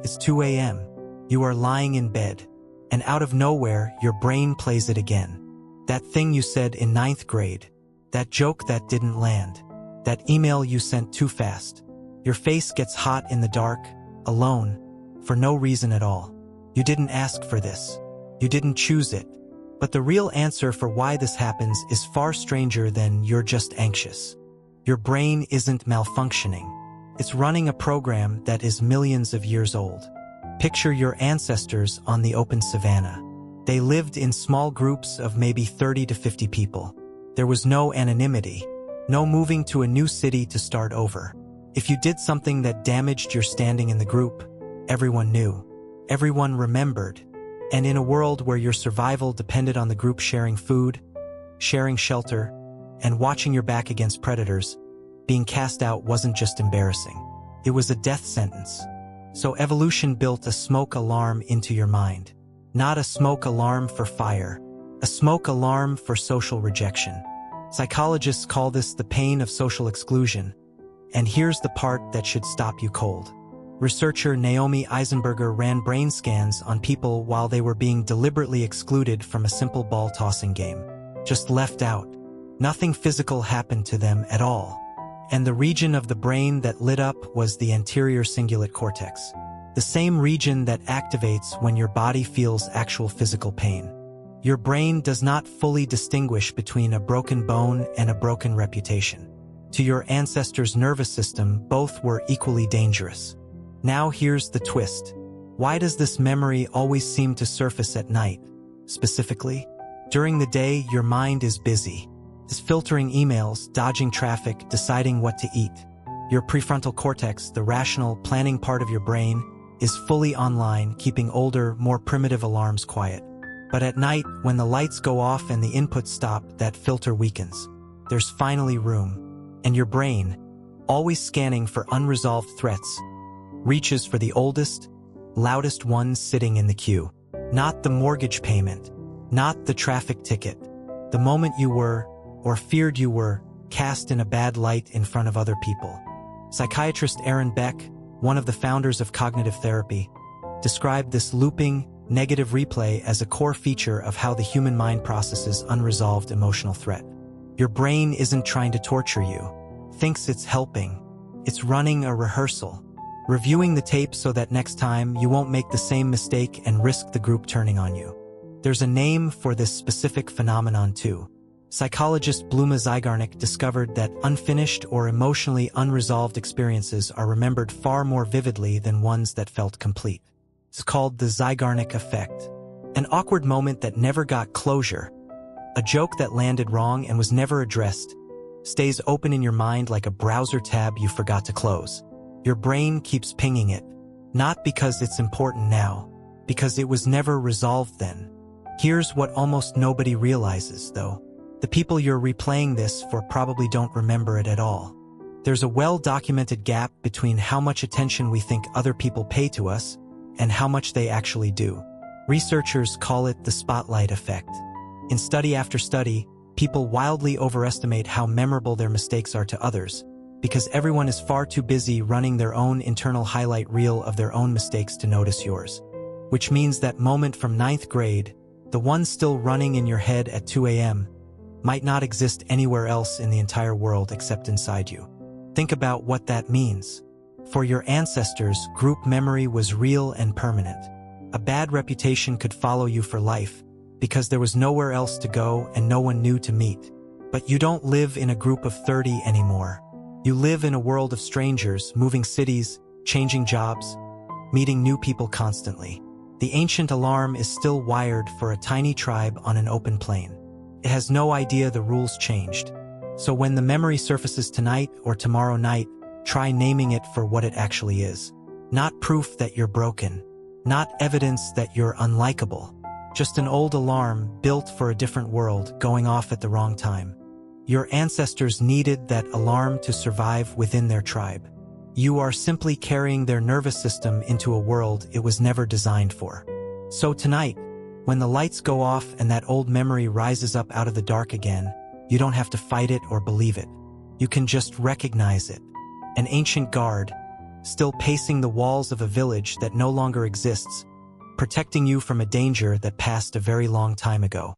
It's 2 a.m. You are lying in bed, and out of nowhere, your brain plays it again. That thing you said in 9th grade, that joke that didn't land, that email you sent too fast. Your face gets hot in the dark, alone, for no reason at all. You didn't ask for this. You didn't choose it. But the real answer for why this happens is far stranger than "you're just anxious." Your brain isn't malfunctioning. It's running a program that is millions of years old. Picture your ancestors on the open savanna. They lived in small groups of maybe 30 to 50 people. There was no anonymity, no moving to a new city to start over. If you did something that damaged your standing in the group, everyone knew. Everyone remembered. And in a world where your survival depended on the group sharing food, sharing shelter, and watching your back against predators, being cast out wasn't just embarrassing. It was a death sentence. So evolution built a smoke alarm into your mind. Not a smoke alarm for fire, a smoke alarm for social rejection. Psychologists call this the pain of social exclusion. And here's the part that should stop you cold. Researcher Naomi Eisenberger ran brain scans on people while they were being deliberately excluded from a simple ball-tossing game. Just left out. Nothing physical happened to them at all. And the region of the brain that lit up was the anterior cingulate cortex. The same region that activates when your body feels actual physical pain. Your brain does not fully distinguish between a broken bone and a broken reputation. To your ancestors' nervous system, both were equally dangerous. Now here's the twist. Why does this memory always seem to surface at night? Specifically, during the day, your mind is busy. It's filtering emails, dodging traffic, deciding what to eat. Your prefrontal cortex, the rational, planning part of your brain, is fully online, keeping older, more primitive alarms quiet. But at night, when the lights go off and the inputs stop, that filter weakens. There's finally room. And your brain, always scanning for unresolved threats, reaches for the oldest, loudest ones sitting in the queue. Not the mortgage payment, not the traffic ticket. The moment you were, or feared you were, cast in a bad light in front of other people. Psychiatrist Aaron Beck, one of the founders of cognitive therapy, described this looping, negative replay as a core feature of how the human mind processes unresolved emotional threat. Your brain isn't trying to torture you, thinks it's helping. It's running a rehearsal, reviewing the tape so that next time you won't make the same mistake and risk the group turning on you. There's a name for this specific phenomenon too. Psychologist Bluma Zygarnik discovered that unfinished or emotionally unresolved experiences are remembered far more vividly than ones that felt complete. It's called the Zygarnik effect. An awkward moment that never got closure, a joke that landed wrong and was never addressed, stays open in your mind like a browser tab you forgot to close. Your brain keeps pinging it, not because it's important now, because it was never resolved then. Here's what almost nobody realizes, though. The people you're replaying this for probably don't remember it at all. There's a well-documented gap between how much attention we think other people pay to us and how much they actually do. Researchers call it the spotlight effect. In study after study, people wildly overestimate how memorable their mistakes are to others, because everyone is far too busy running their own internal highlight reel of their own mistakes to notice yours. Which means that moment from 9th grade, the one still running in your head at 2 a.m., might not exist anywhere else in the entire world except inside you. Think about what that means. For your ancestors, group memory was real and permanent. A bad reputation could follow you for life, because there was nowhere else to go and no one new to meet. But you don't live in a group of 30 anymore. You live in a world of strangers, moving cities, changing jobs, meeting new people constantly. The ancient alarm is still wired for a tiny tribe on an open plain. It has no idea the rules changed. So when the memory surfaces tonight or tomorrow night, try naming it for what it actually is. Not proof that you're broken. Not evidence that you're unlikable. Just an old alarm built for a different world going off at the wrong time. Your ancestors needed that alarm to survive within their tribe. You are simply carrying their nervous system into a world it was never designed for. So tonight, when the lights go off and that old memory rises up out of the dark again, you don't have to fight it or believe it. You can just recognize it. An ancient guard, still pacing the walls of a village that no longer exists, protecting you from a danger that passed a very long time ago.